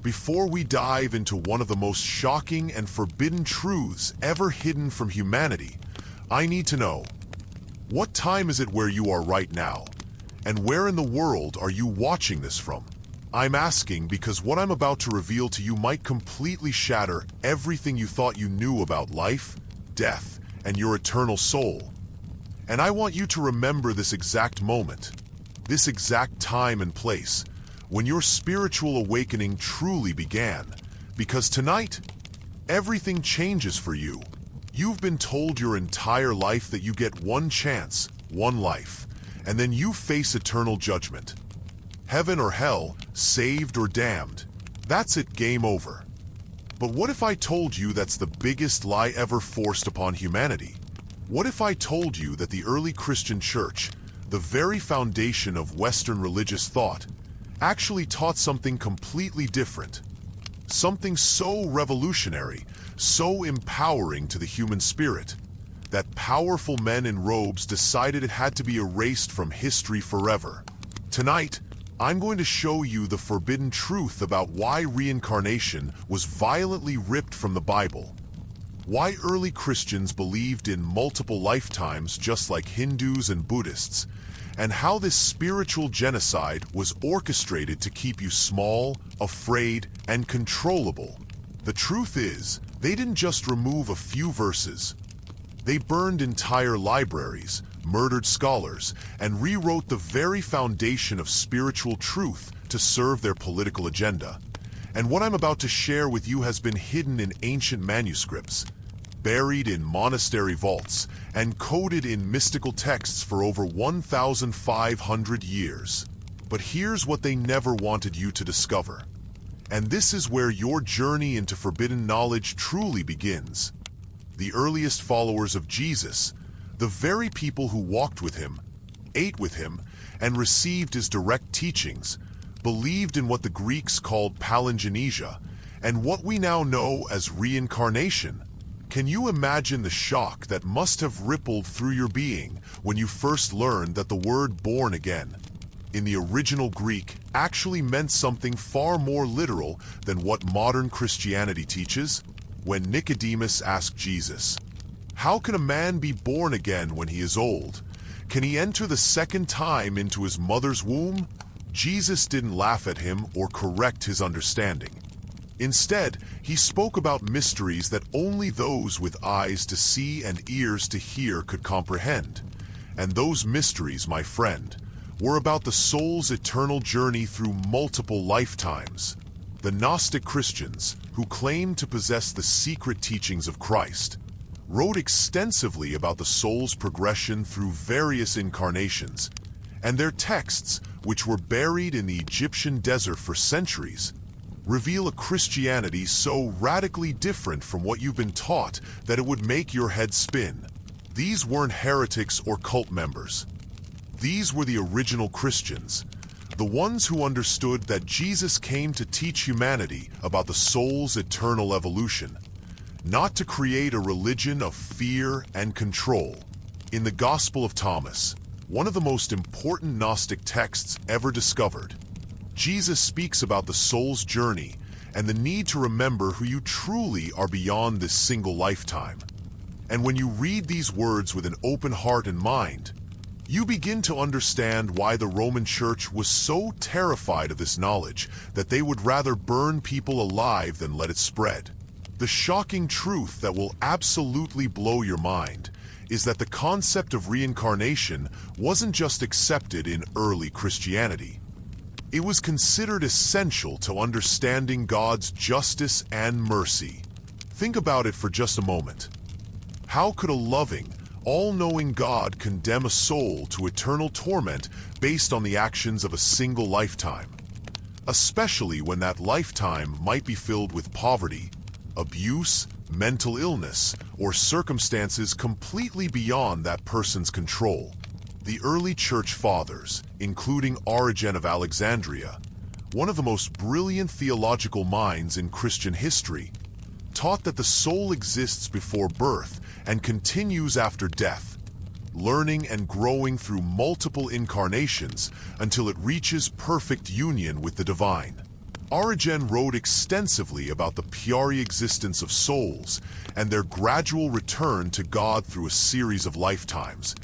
Before we dive into one of the most shocking and forbidden truths ever hidden from humanity, I need to know, what time is it where you are right now? And where in the world are you watching this from? I'm asking because what I'm about to reveal to you might completely shatter everything you thought you knew about life, death, and your eternal soul. And I want you to remember this exact moment, this exact time and place, when your spiritual awakening truly began. Because tonight, everything changes for you. You've been told your entire life that you get one chance, one life, and then you face eternal judgment. Heaven or hell, saved or damned. That's it, game over. But what if I told you that's the biggest lie ever forced upon humanity? What if I told you that the early Christian church, the very foundation of Western religious thought, actually taught something completely different? Something so revolutionary, so empowering to the human spirit, that powerful men in robes decided it had to be erased from history forever. Tonight, I'm going to show you the forbidden truth about why reincarnation was violently ripped from the Bible. Why early Christians believed in multiple lifetimes just like Hindus and Buddhists, and how this spiritual genocide was orchestrated to keep you small, afraid, and controllable. The truth is, they didn't just remove a few verses. They burned entire libraries, murdered scholars, and rewrote the very foundation of spiritual truth to serve their political agenda. And what I'm about to share with you has been hidden in ancient manuscripts, buried in monastery vaults, and coded in mystical texts for over 1,500 years. But here's what they never wanted you to discover. And this is where your journey into forbidden knowledge truly begins. The earliest followers of Jesus, the very people who walked with him, ate with him, and received his direct teachings, believed in what the Greeks called palingenesia, and what we now know as reincarnation. Can you imagine the shock that must have rippled through your being when you first learned that the word born again, in the original Greek, actually meant something far more literal than what modern Christianity teaches? When Nicodemus asked Jesus, "How can a man be born again when he is old? Can he enter the second time into his mother's womb?" Jesus didn't laugh at him or correct his understanding. Instead, he spoke about mysteries that only those with eyes to see and ears to hear could comprehend. And those mysteries, my friend, were about the soul's eternal journey through multiple lifetimes. The Gnostic Christians, who claimed to possess the secret teachings of Christ, wrote extensively about the soul's progression through various incarnations, and their texts, which were buried in the Egyptian desert for centuries, reveal a Christianity so radically different from what you've been taught that it would make your head spin. These weren't heretics or cult members. These were the original Christians, the ones who understood that Jesus came to teach humanity about the soul's eternal evolution, not to create a religion of fear and control. In the Gospel of Thomas, one of the most important Gnostic texts ever discovered, Jesus speaks about the soul's journey and the need to remember who you truly are beyond this single lifetime. And when you read these words with an open heart and mind, you begin to understand why the Roman Church was so terrified of this knowledge that they would rather burn people alive than let it spread. The shocking truth that will absolutely blow your mind is that the concept of reincarnation wasn't just accepted in early Christianity. It was considered essential to understanding God's justice and mercy. Think about it for just a moment. How could a loving, all-knowing God condemn a soul to eternal torment based on the actions of a single lifetime? Especially when that lifetime might be filled with poverty, abuse, mental illness, or circumstances completely beyond that person's control. The early church fathers, including Origen of Alexandria, one of the most brilliant theological minds in Christian history, taught that the soul exists before birth and continues after death, learning and growing through multiple incarnations until it reaches perfect union with the divine. Origen wrote extensively about the pure existence of souls and their gradual return to God through a series of lifetimes.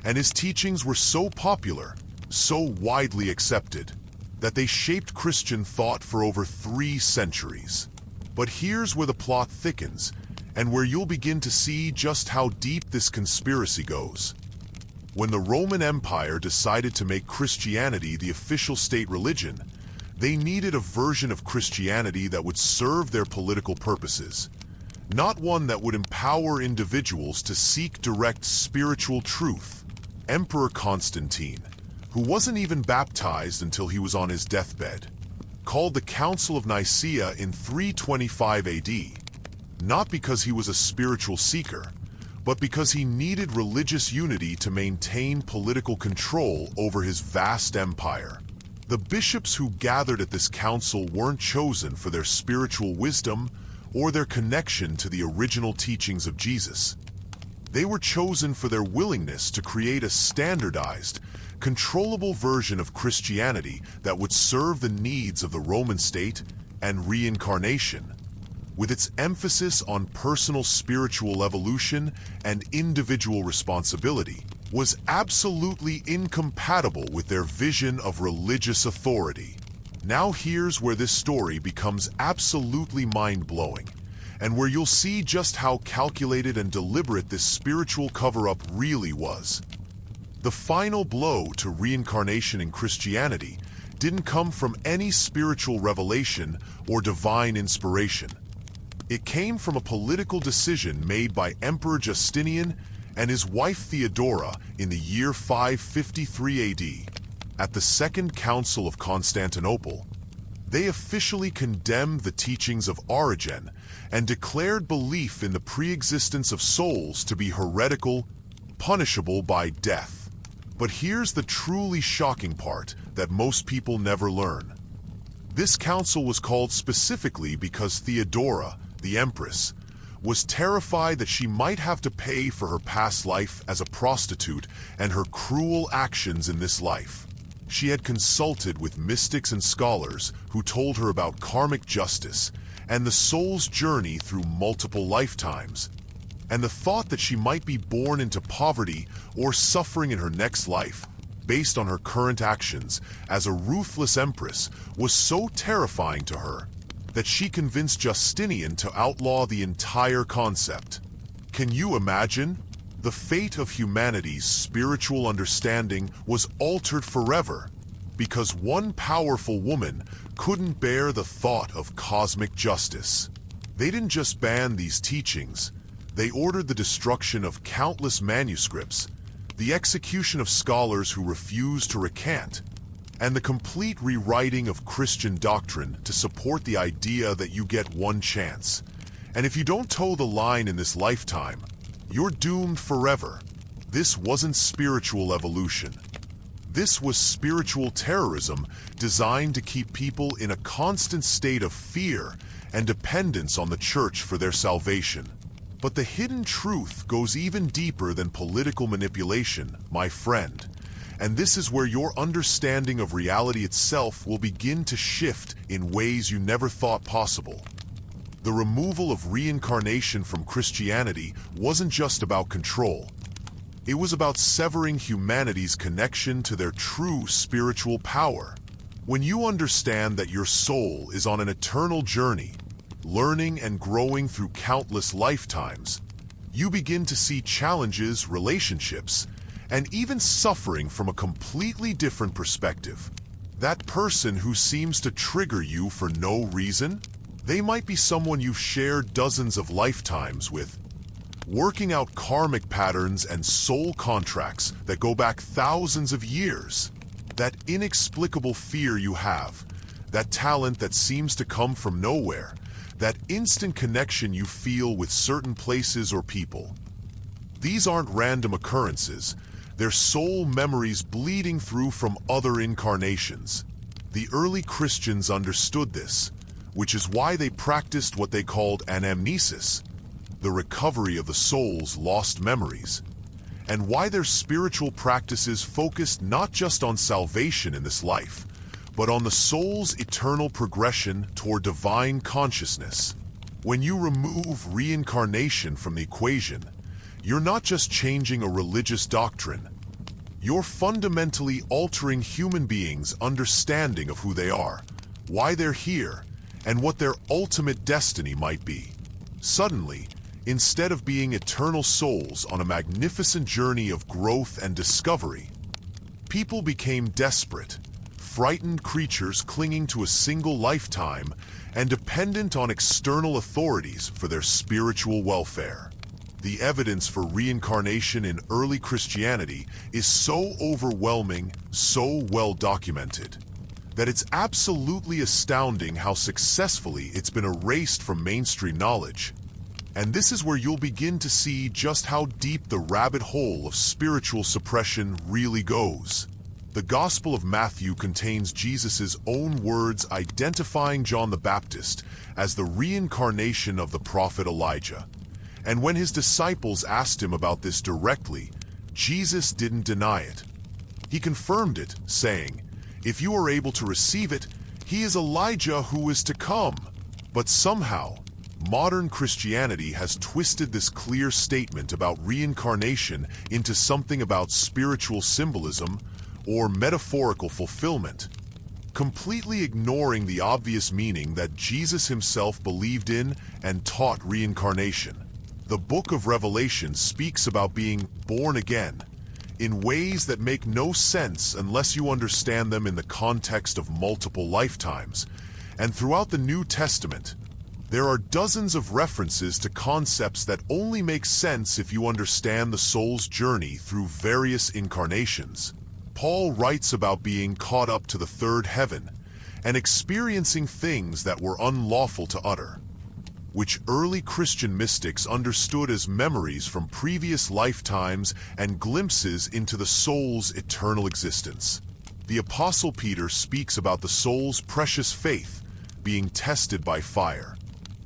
And his teachings were so popular, so widely accepted, that they shaped Christian thought for over 3 centuries. But here's where the plot thickens, and where you'll begin to see just how deep this conspiracy goes. When the Roman Empire decided to make Christianity the official state religion, they needed a version of Christianity that would serve their political purposes, not one that would empower individuals to seek direct spiritual truth. Emperor Constantine, who wasn't even baptized until he was on his deathbed, called the Council of Nicaea in 325 AD, not because he was a spiritual seeker, but because he needed religious unity to maintain political control over his vast empire. The bishops who gathered at this council weren't chosen for their spiritual wisdom or their connection to the original teachings of Jesus. They were chosen for their willingness to create a standardized, controllable version of Christianity that would serve the needs of the Roman state and reincarnation, with its emphasis on personal spiritual evolution and individual responsibility, was absolutely incompatible with their vision of religious authority. Now here's where this story becomes absolutely mind-blowing, and where you'll see just how calculated and deliberate this spiritual cover-up really was. The final blow to reincarnation in Christianity didn't come from any spiritual revelation or divine inspiration. It came from a political decision made by Emperor Justinian and his wife Theodora in the year 553 AD. At the Second Council of Constantinople, they officially condemned the teachings of Origen and declared belief in the pre-existence of souls to be heretical, punishable by death. But here's the truly shocking part that most people never learn. This council was called specifically because Theodora, the empress, was terrified that she might have to pay for her past life as a prostitute and her cruel actions in this life. She had consulted with mystics and scholars who told her about karmic justice and the soul's journey through multiple lifetimes, and the thought that she might be born into poverty or suffering in her next life based on her current actions as a ruthless empress was so terrifying to her that she convinced Justinian to outlaw the entire concept. Can you imagine? The fate of humanity's spiritual understanding was altered forever because one powerful woman couldn't bear the thought of cosmic justice. They didn't just ban these teachings, they ordered the destruction of countless manuscripts, the execution of scholars who refused to recant, and the complete rewriting of Christian doctrine to support the idea that you get one chance. And if you don't toe the line in this lifetime, you're doomed forever. This wasn't spiritual evolution. This was spiritual terrorism designed to keep people in a constant state of fear and dependence on the church for their salvation. But the hidden truth goes even deeper than political manipulation, my friend. And this is where your understanding of reality itself will begin to shift in ways you never thought possible. The removal of reincarnation from Christianity wasn't just about control. It was about severing humanity's connection to their true spiritual power. When you understand that your soul is on an eternal journey, learning and growing through countless lifetimes, you begin to see challenges, relationships, and even suffering from a completely different perspective. That person who seems to trigger you for no reason, they might be someone you've shared dozens of lifetimes with, working out karmic patterns and soul contracts that go back thousands of years. That inexplicable fear you have, that talent that seems to come from nowhere, that instant connection you feel with certain places or people. These aren't random occurrences. They're soul memories bleeding through from other incarnations. The early Christians understood this, which is why they practiced what they called anamnesis, the recovery of the soul's lost memories, and why their spiritual practices focused not just on salvation in this life, but on the soul's eternal progression toward divine consciousness. When you remove reincarnation from the equation, you're not just changing a religious doctrine. You're fundamentally altering human beings' understanding of who they are, why they're here, and what their ultimate destiny might be. Suddenly, instead of being eternal souls on a magnificent journey of growth and discovery, people became desperate, frightened creatures clinging to a single lifetime and dependent on external authorities for their spiritual welfare. The evidence for reincarnation in early Christianity is so overwhelming, so well documented, that it's absolutely astounding how successfully it's been erased from mainstream knowledge. And this is where you'll begin to see just how deep the rabbit hole of spiritual suppression really goes. The Gospel of Matthew contains Jesus' own words identifying John the Baptist as the reincarnation of the prophet Elijah. And when his disciples asked him about this directly, Jesus didn't deny it. He confirmed it, saying, "If you are able to receive it, he is Elijah who is to come." But somehow, modern Christianity has twisted this clear statement about reincarnation into something about spiritual symbolism or metaphorical fulfillment, completely ignoring the obvious meaning that Jesus himself believed in and taught reincarnation. The book of Revelation speaks about being born again in ways that make no sense unless you understand them in the context of multiple lifetimes. And throughout the New Testament, there are dozens of references to concepts that only make sense if you understand the soul's journey through various incarnations. Paul writes about being caught up to the third heaven and experiencing things that were unlawful to utter, which early Christian mystics understood as memories from previous lifetimes and glimpses into the soul's eternal existence. The Apostle Peter speaks about the soul's precious faith being tested by fire,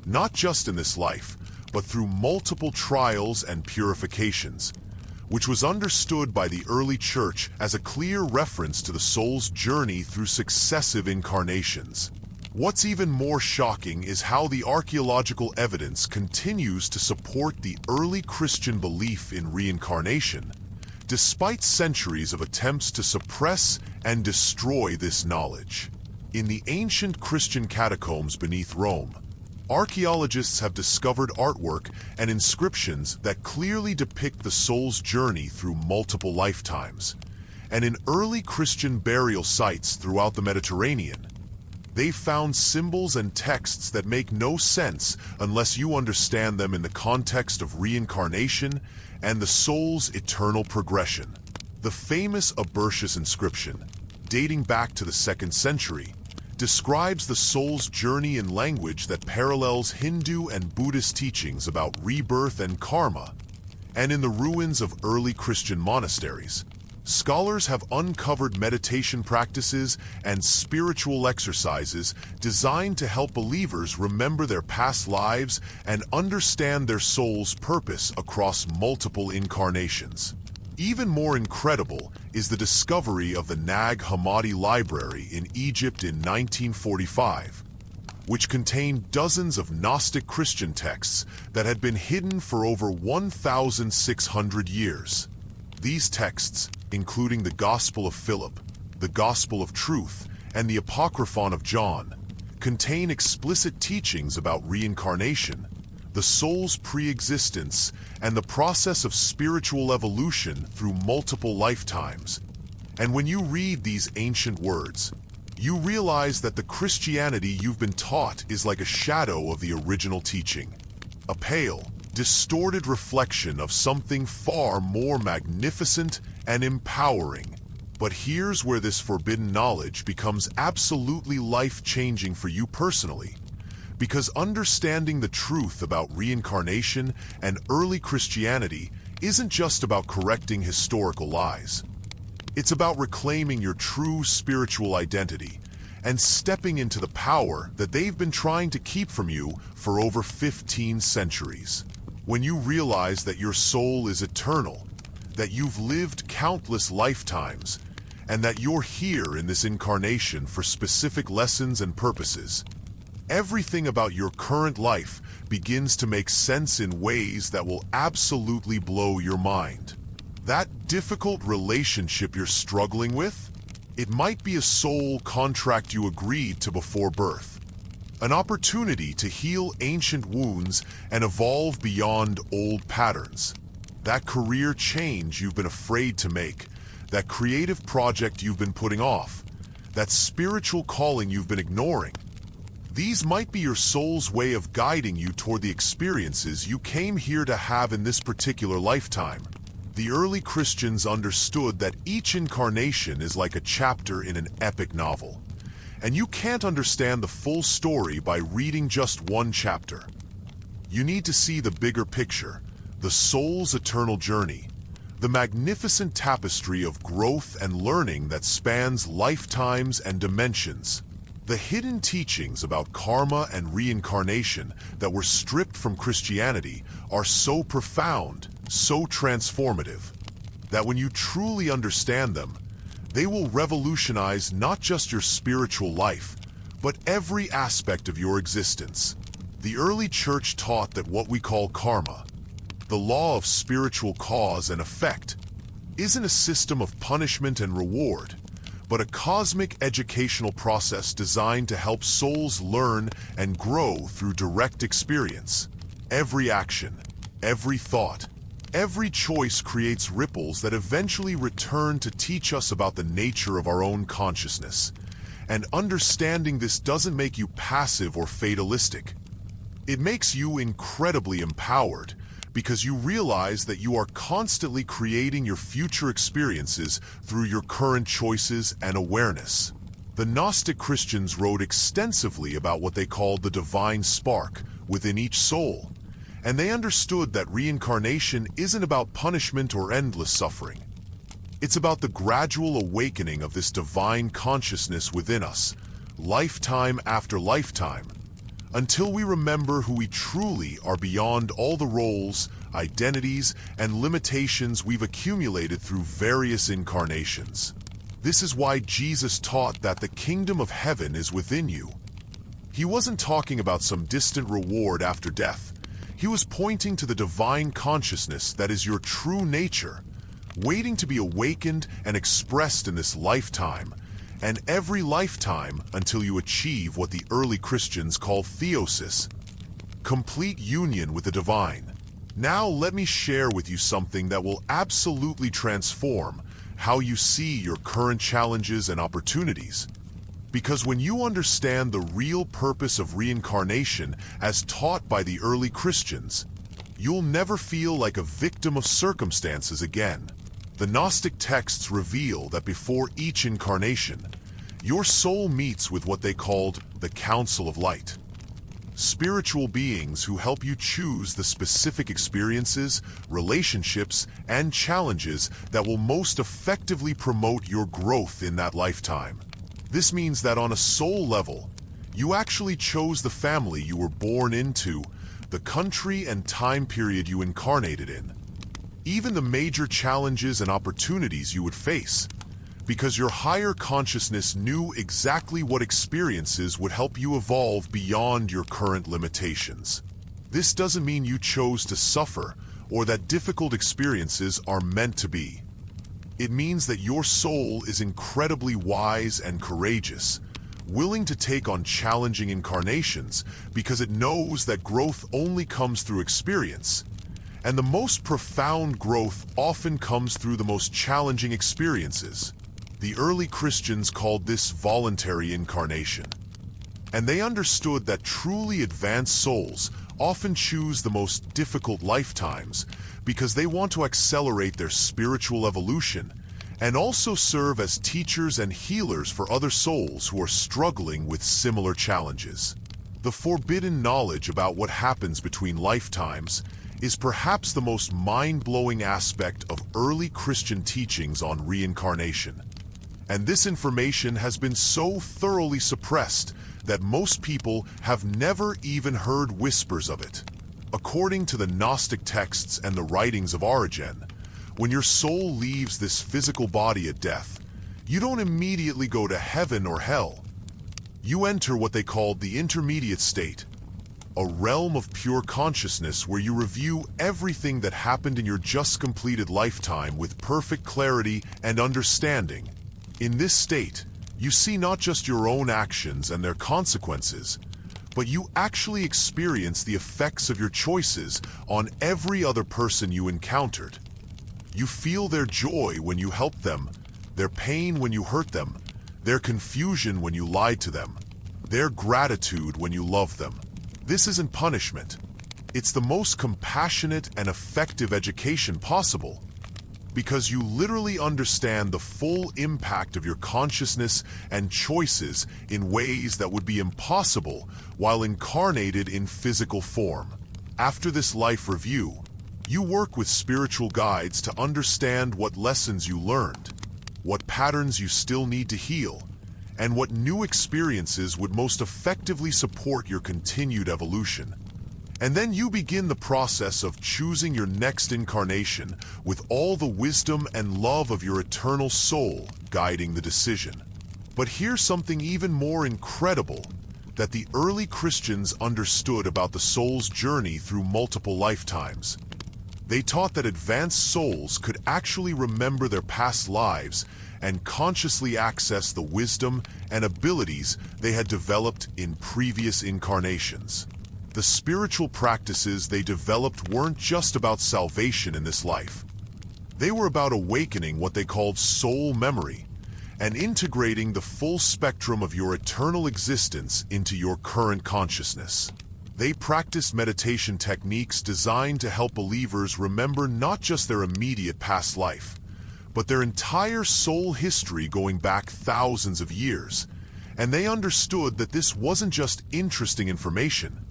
not just in this life, but through multiple trials and purifications, which was understood by the early church as a clear reference to the soul's journey through successive incarnations. What's even more shocking is how the archaeological evidence continues to support the early Christian belief in reincarnation, despite centuries of attempts to suppress and destroy this knowledge. In the ancient Christian catacombs beneath Rome, archaeologists have discovered artwork and inscriptions that clearly depict the soul's journey through multiple lifetimes. And in early Christian burial sites throughout the Mediterranean, they've found symbols and texts that make no sense unless you understand them in the context of reincarnation and the soul's eternal progression. The famous Abertius inscription, dating back to the 2nd century, describes the soul's journey in language that parallels Hindu and Buddhist teachings about rebirth and karma. And in the ruins of early Christian monasteries, scholars have uncovered meditation practices and spiritual exercises designed to help believers remember their past lives and understand their soul's purpose across multiple incarnations. Even more incredible is the discovery of the Nag Hammadi Library in Egypt in 1945, which contained dozens of Gnostic Christian texts that had been hidden for over 1,600 years. These texts, including the Gospel of Philip, the Gospel of Truth, and the Apocryphon of John, contain explicit teachings about reincarnation, the soul's pre-existence, and the process of spiritual evolution through multiple lifetimes. And when you read these ancient words, you realize that the Christianity you've been taught is like a shadow of the original teaching, a pale, distorted reflection of something far more magnificent and empowering. But here's where this forbidden knowledge becomes absolutely life-changing for you personally. Because understanding the truth about reincarnation and early Christianity isn't just about correcting historical lies. It's about reclaiming your true spiritual identity and stepping into the power that they've been trying to keep from you for over 15 centuries. When you realize that your soul is eternal, that you've lived countless lifetimes, and that you're here in this incarnation for specific lessons and purposes. Everything about your current life begins to make sense in ways that will absolutely blow your mind. That difficult relationship you're struggling with? It might be a soul contract you agreed to before birth. An opportunity to heal ancient wounds and evolve beyond old patterns. That career change you've been afraid to make. That creative project you've been putting off. That spiritual calling you've been ignoring. These might be your soul's way of guiding you toward the experiences you came here to have in this particular lifetime. The early Christians understood that each incarnation is like a chapter in an epic novel. And you can't understand the full story by reading just one chapter. You need to see the bigger picture, the soul's eternal journey, the magnificent tapestry of growth and learning that spans lifetimes and dimensions. The hidden teachings about karma and reincarnation that were stripped from Christianity are so profound, so transformative, that when you truly understand them, they will revolutionize not just your spiritual life, but every aspect of your existence. The early church taught that what we call karma, the law of spiritual cause and effect, isn't a system of punishment and reward, but a cosmic educational process designed to help souls learn and grow through direct experience. Every action, every thought, every choice creates ripples that eventually return to teach us about the nature of our own consciousness. And understanding this doesn't make you passive or fatalistic. It makes you incredibly empowered, because you realize that you are constantly creating your future experiences through your current choices and awareness. The Gnostic Christians wrote extensively about what they called the divine spark within each soul, and they understood that reincarnation isn't about punishment or endless suffering. It's about the gradual awakening of this divine consciousness within us, lifetime after lifetime, until we remember who we truly are beyond all the roles, identities, and limitations we've accumulated through various incarnations. This is why Jesus taught that the kingdom of heaven is within you. He wasn't talking about some distant reward after death. He was pointing to the divine consciousness that is your true nature, waiting to be awakened and expressed in this lifetime, and every lifetime until you achieve what the early Christians called theosis, complete union with the divine. Now let me share with you something that will absolutely transform how you see your current challenges and opportunities. Because when you understand the real purpose of reincarnation as taught by the early Christians, you'll never feel like a victim of circumstances again. The Gnostic texts reveal that before each incarnation, your soul meets with what they called the Council of Light. Spiritual beings who help you choose the specific experiences, relationships, and challenges that will most effectively promote your growth in that lifetime. This means that on a soul level, you actually chose the family you were born into, the country and time period you incarnated in, even the major challenges and opportunities you would face, because your higher consciousness knew exactly what experiences would help you evolve beyond your current limitations. This doesn't mean you chose to suffer or that difficult experiences are meant to be. It means that your soul is incredibly wise and courageous, willing to take on challenging incarnations because it knows that growth only comes through experience. And the most profound growth often comes through the most challenging experiences. The early Christians called this voluntary incarnation. And they understood that truly advanced souls often choose the most difficult lifetimes because they want to accelerate their spiritual evolution and also serve as teachers and healers for other souls who are struggling with similar challenges. The forbidden knowledge about what happens between lifetimes is perhaps the most mind-blowing aspect of early Christian teachings on reincarnation. And this information has been so thoroughly suppressed that most people have never even heard whispers of it. According to the Gnostic texts and the writings of Origen, when your soul leaves this physical body at death, You don't immediately go to heaven or hell. You enter what they called the intermediate state, a realm of pure consciousness where you review everything that happened in your just completed lifetime with perfect clarity and understanding. In this state, you see not just your own actions and their consequences, but you actually experience the effects of your choices on every other person you encountered. You feel their joy when you help them, their pain when you hurt them, their confusion when you lied to them, their gratitude when you loved them. This isn't punishment. It's the most compassionate and effective education possible, because you literally understand the full impact of your consciousness and choices in ways that would be impossible while incarnated in physical form. After this life review, you work with spiritual guides to understand what lessons you learned, what patterns you still need to heal, and what new experiences would most effectively support your continued evolution. And then you begin the process of choosing your next incarnation with all the wisdom and love of your eternal soul guiding the decision. But here's something even more incredible that the early Christians understood about the soul's journey through multiple lifetimes. They taught that advanced souls could actually remember their past lives and consciously access the wisdom and abilities they had developed in previous incarnations. The spiritual practices they developed weren't just about salvation in this life. They were about awakening what they called soul memory and integrating the full spectrum of your eternal existence into your current consciousness. They practiced meditation techniques designed to help believers remember not just their immediate past life, but their entire soul history going back thousands of years. And they understood that this wasn't just interesting information.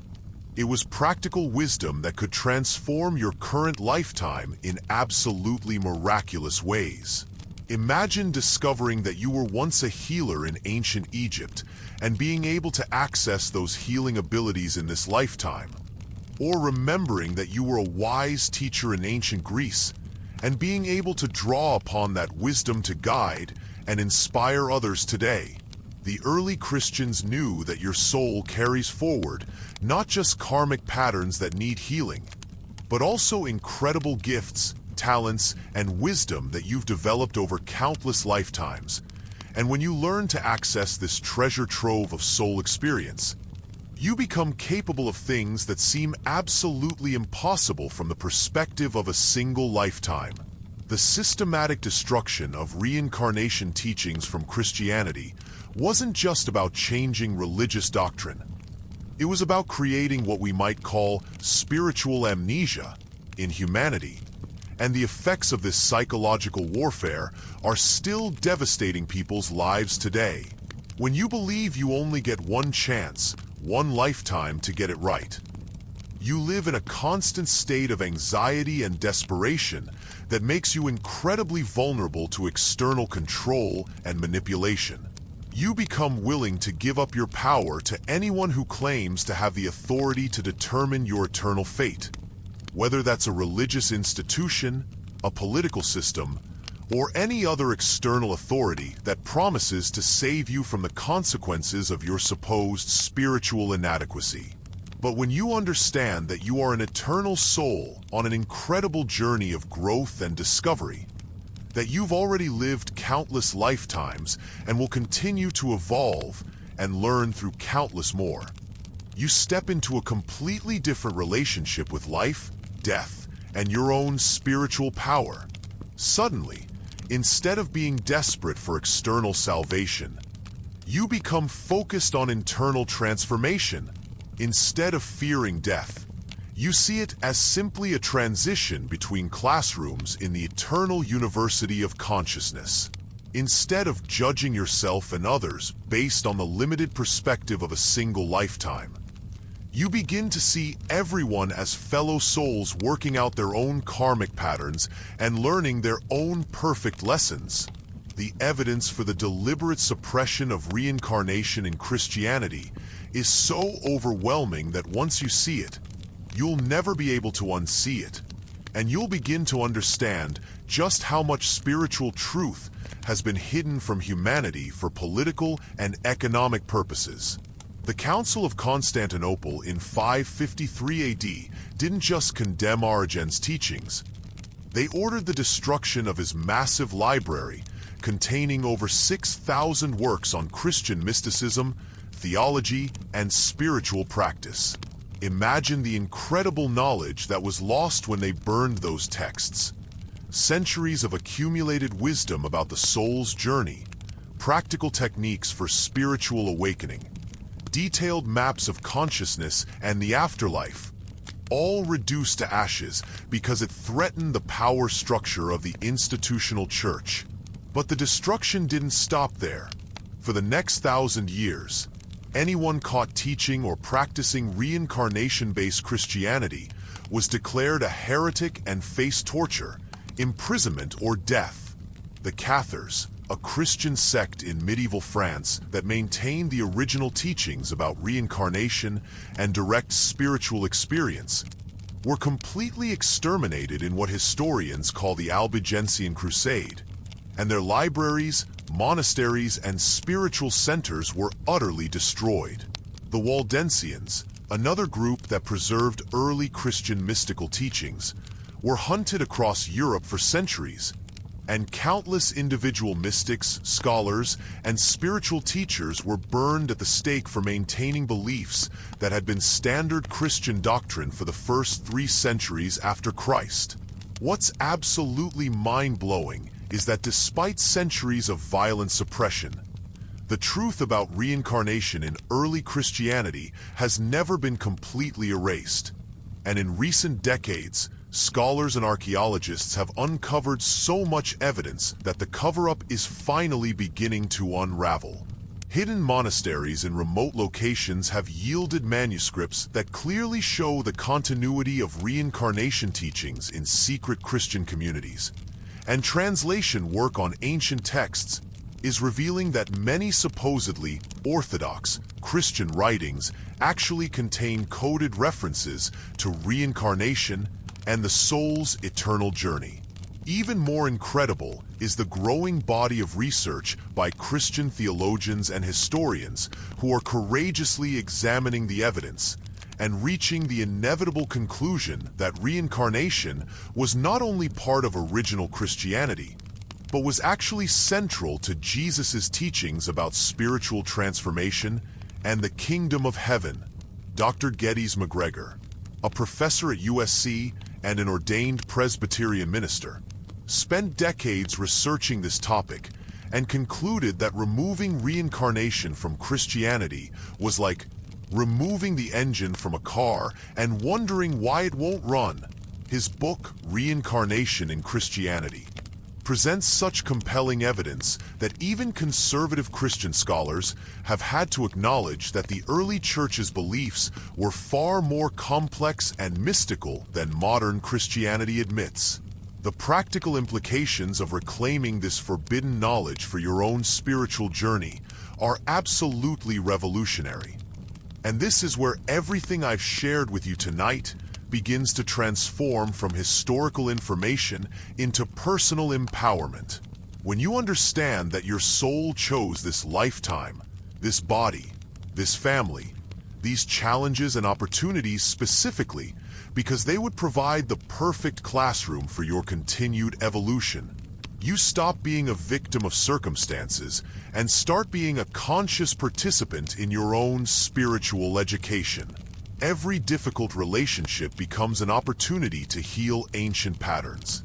It was practical wisdom that could transform your current lifetime in absolutely miraculous ways. Imagine discovering that you were once a healer in ancient Egypt and being able to access those healing abilities in this lifetime. Or remembering that you were a wise teacher in ancient Greece and being able to draw upon that wisdom to guide and inspire others today. The early Christians knew that your soul carries forward not just karmic patterns that need healing, but also incredible gifts, talents, and wisdom that you've developed over countless lifetimes. And when you learn to access this treasure trove of soul experience, you become capable of things that seem absolutely impossible from the perspective of a single lifetime. The systematic destruction of reincarnation teachings from Christianity wasn't just about changing religious doctrine. It was about creating what we might call spiritual amnesia in humanity. And the effects of this psychological warfare are still devastating people's lives today. When you believe you only get one chance, one lifetime to get it right, you live in a constant state of anxiety and desperation that makes you incredibly vulnerable to external control and manipulation. You become willing to give up your power to anyone who claims to have the authority to determine your eternal fate. Whether that's a religious institution, a political system, or any other external authority that promises to save you from the consequences of your supposed spiritual inadequacy. But when you understand that you are an eternal soul on an incredible journey of growth and discovery, that you've already lived countless lifetimes and will continue to evolve and learn through countless more, you step into a completely different relationship with life, death, and your own spiritual power. Suddenly, instead of being desperate for external salvation, you become focused on internal transformation. Instead of fearing death, you see it as simply a transition between classrooms in the eternal university of consciousness. Instead of judging yourself and others based on the limited perspective of a single lifetime, you begin to see everyone as fellow souls working out their own karmic patterns and learning their own perfect lessons. The evidence for the deliberate suppression of reincarnation in Christianity is so overwhelming that once you see it, you'll never be able to unsee it. and you'll begin to understand just how much spiritual truth has been hidden from humanity for political and economic purposes. The Council of Constantinople in 553 AD didn't just condemn Origen's teachings. They ordered the destruction of his massive library, containing over 6,000 works on Christian mysticism, theology, and spiritual practice. Imagine the incredible knowledge that was lost when they burned those texts. Centuries of accumulated wisdom about the soul's journey, practical techniques for spiritual awakening, detailed maps of consciousness and the afterlife, all reduced to ashes because it threatened the power structure of the institutional church. But the destruction didn't stop there. For the next 1,000 years, anyone caught teaching or practicing reincarnation-based Christianity was declared a heretic and faced torture, imprisonment, or death. The Cathars, a Christian sect in medieval France that maintained the original teachings about reincarnation and direct spiritual experience, were completely exterminated in what historians call the Albigensian Crusade, and their libraries, monasteries, and spiritual centers were utterly destroyed. The Waldensians, another group that preserved early Christian mystical teachings, were hunted across Europe for centuries, and countless individual mystics, scholars, and spiritual teachers were burned at the stake for maintaining beliefs that had been standard Christian doctrine for the first 3 centuries after Christ. What's absolutely mind-blowing is that despite centuries of violent suppression, the truth about reincarnation in early Christianity has never been completely erased. And in recent decades, scholars and archaeologists have uncovered so much evidence that the cover-up is finally beginning to unravel. Hidden monasteries in remote locations have yielded manuscripts that clearly show the continuity of reincarnation teachings in secret Christian communities. And translation work on ancient texts is revealing that many supposedly orthodox Christian writings actually contain coded references to reincarnation and the soul's eternal journey. Even more incredible is the growing body of research by Christian theologians and historians who are courageously examining the evidence and reaching the inevitable conclusion that reincarnation was not only part of original Christianity, but was actually central to Jesus' teachings about spiritual transformation and the kingdom of heaven. Dr. Geddes McGregor, a professor at USC and an ordained Presbyterian minister, spent decades researching this topic and concluded that removing reincarnation from Christianity was like removing the engine from a car and wondering why it won't run. His book, Reincarnation in Christianity, presents such compelling evidence that even conservative Christian scholars have had to acknowledge that the early church's beliefs were far more complex and mystical than modern Christianity admits. The practical implications of reclaiming this forbidden knowledge for your own spiritual journey are absolutely revolutionary. And this is where everything I've shared with you tonight begins to transform from historical information into personal empowerment. When you understand that your soul chose this lifetime, this body, this family, these challenges and opportunities specifically because they would provide the perfect classroom for your continued evolution, you stop being a victim of circumstances and start being a conscious participant in your own spiritual education. Every difficult relationship becomes an opportunity to heal ancient patterns.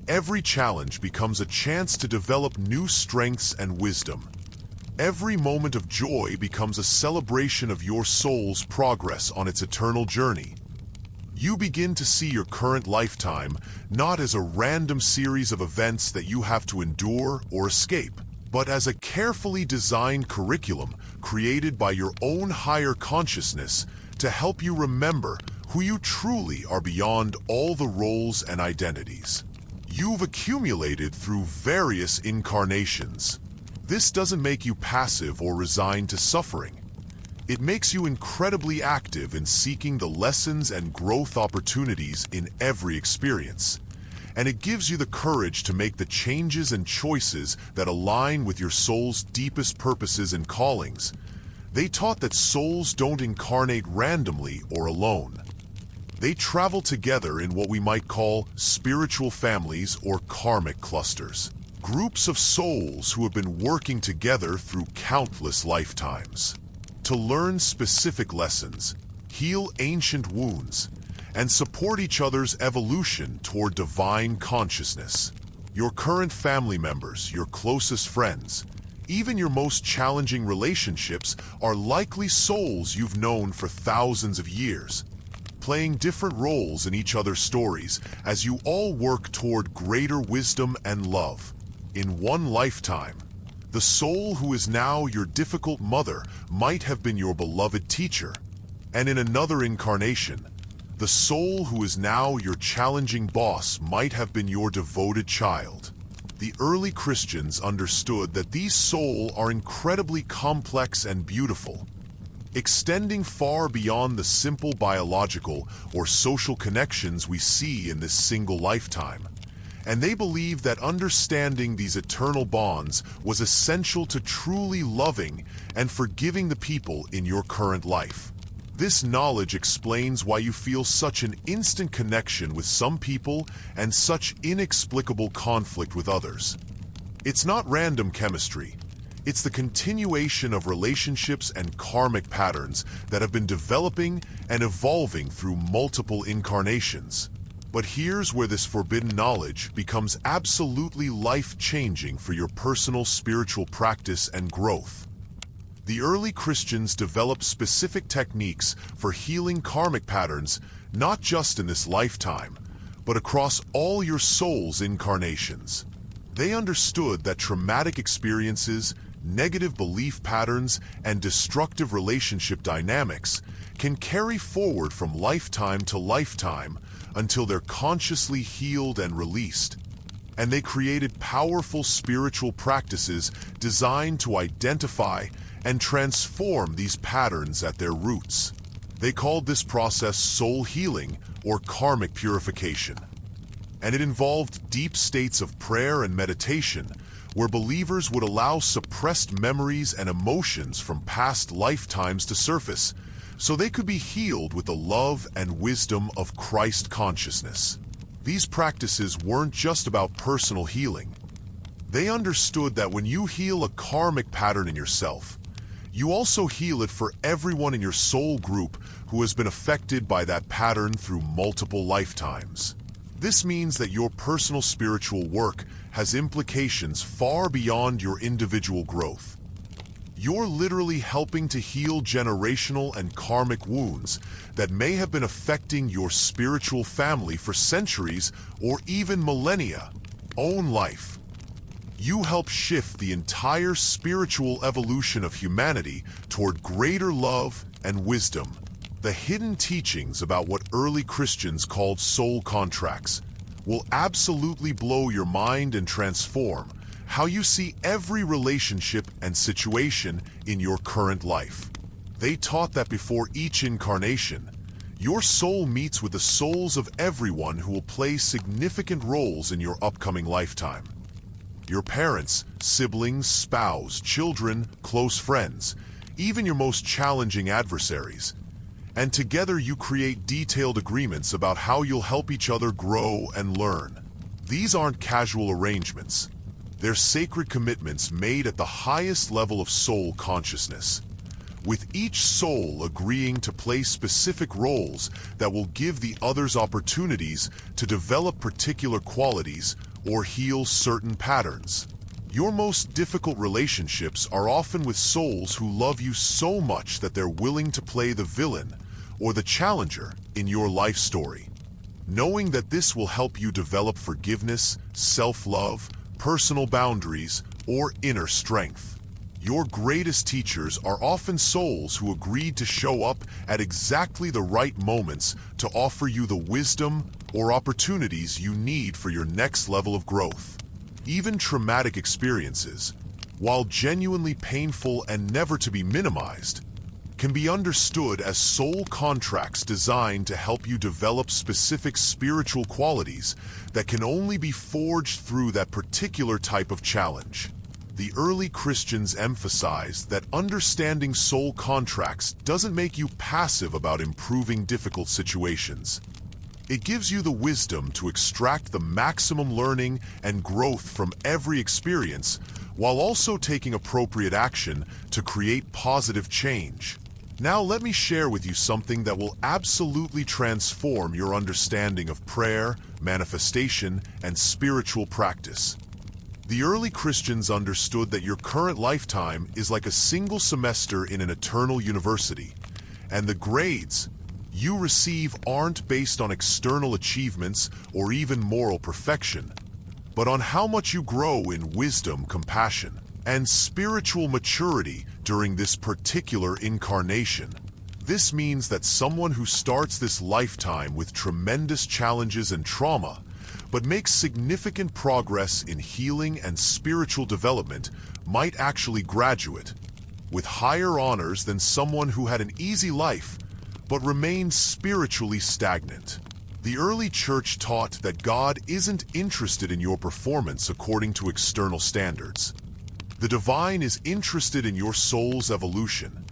Every challenge becomes a chance to develop new strengths and wisdom. Every moment of joy becomes a celebration of your soul's progress on its eternal journey. You begin to see your current lifetime not as a random series of events that you have to endure or escape, but as a carefully designed curriculum created by your own higher consciousness to help you remember who you truly are beyond all the roles and identities you've accumulated through various incarnations. This doesn't make you passive or resigned to suffering. It makes you incredibly active in seeking the lessons and growth opportunities in every experience. And it gives you the courage to make the changes and choices that align with your soul's deepest purposes and callings. They taught that souls don't incarnate randomly or alone. They travel together in what we might call spiritual families or karmic clusters. Groups of souls who have been working together through countless lifetimes to learn specific lessons, heal ancient wounds, and support each other's evolution toward divine consciousness. Your current family members, your closest friends, even your most challenging relationships are likely souls you've known for thousands of years, playing different roles in each other's stories as you all work toward greater wisdom and love. In one lifetime, the soul who is now your difficult mother might have been your beloved teacher, and in another incarnation, the soul who is now your challenging boss might have been your devoted child. The early Christians understood that these souls are incredibly complex and beautiful, extending far beyond the simple biological or social connections we see in this single lifetime. And they believed that understanding these eternal bonds was essential to truly loving and forgiving the people in your current life. This knowledge explains why you feel such an instant connection with some people and such inexplicable conflict with others. It's not random chemistry. It's the continuation of relationships and karmic patterns that have been developing and evolving through multiple incarnations. But here's where this forbidden knowledge becomes absolutely life-changing for your personal spiritual practice and growth. The early Christians developed specific techniques for healing karmic patterns, not just in this lifetime, but across all your soul's incarnations. They understood that traumatic experiences, negative belief patterns, and destructive relationship dynamics can carry forward from lifetime to lifetime until they're consciously healed and released. And they created powerful spiritual practices designed to identify and transform these patterns at their roots. They called this process soul healing or karmic purification. And it involved deep states of prayer and meditation where believers would allow suppressed memories and emotions from past lifetimes to surface, so they could be healed with the love and wisdom of Christ consciousness. These practices weren't just about personal healing. They understood that when you heal a karmic pattern in yourself, you also heal it for everyone in your soul group who has been affected by that pattern through multiple lifetimes. This means that your personal spiritual work has implications far beyond your individual growth. You're literally helping to heal generational and karmic wounds that may have been affecting your spiritual family for centuries or even millennia. Own life. You help shift the entire spiritual evolution of humanity toward greater love and wisdom. The hidden teachings about what early Christians called soul contracts will absolutely blow your mind and transform how you see every relationship and situation in your current life. They taught that before each incarnation, your soul meets with the souls of everyone who will play significant roles in your upcoming lifetime. Your parents, siblings, spouse, children, close friends, even your most challenging adversaries. And together you create detailed agreements about how you'll help each other grow and learn. These aren't casual arrangements. They're sacred commitments made at the highest level of soul consciousness, with each soul agreeing to play specific roles that will give the others opportunities to develop particular qualities or heal certain patterns. Your most difficult relationships are often with souls who love you so much that they're willing to play the villain or the challenger in your life story. Knowing that this will help you develop forgiveness, self-love, personal boundaries, or inner strength. Your greatest teachers are often souls who agreed to show up at exactly the right moments to offer you the wisdom or opportunities you need for your next level of growth. Even traumatic experiences, while genuinely painful and never to be minimized, can be understood as soul contracts designed to help you develop specific spiritual qualities that can only be forged through that particular type of challenge. The early Christians emphasized that understanding soul contracts doesn't make you passive about improving difficult situations. It gives you the wisdom to extract the maximum learning and growth from every experience, while also taking appropriate action to create positive change. Now let me share with you something that will absolutely transform your understanding of prayer, manifestation, and spiritual practice. The early Christians understood that your current lifetime is like a single semester in an eternal university, and the grades you receive aren't based on external achievements or even moral perfection, but on how much you grow in wisdom, compassion, and spiritual maturity during this particular incarnation. This means that someone who starts this lifetime with tremendous challenges and trauma, but makes significant progress in healing and spiritual development, might actually graduate with higher honors than someone who had an easy life, but remained spiritually stagnant. The early church taught that God isn't interested in your performance according to external standards. The divine is interested in your soul's evolution,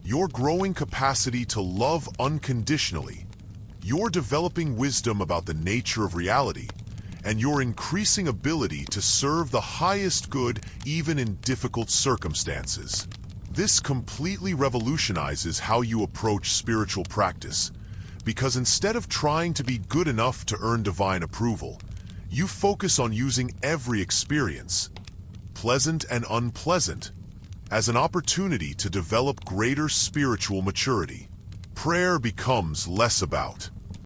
your growing capacity to love unconditionally, your developing wisdom about the nature of reality, and your increasing ability to serve the highest good even in difficult circumstances. This completely revolutionizes how you approach spiritual practice, because instead of trying to be good enough to earn divine approval, you focus on using every experience, pleasant and unpleasant, as an opportunity to develop greater spiritual maturity. Prayer becomes less about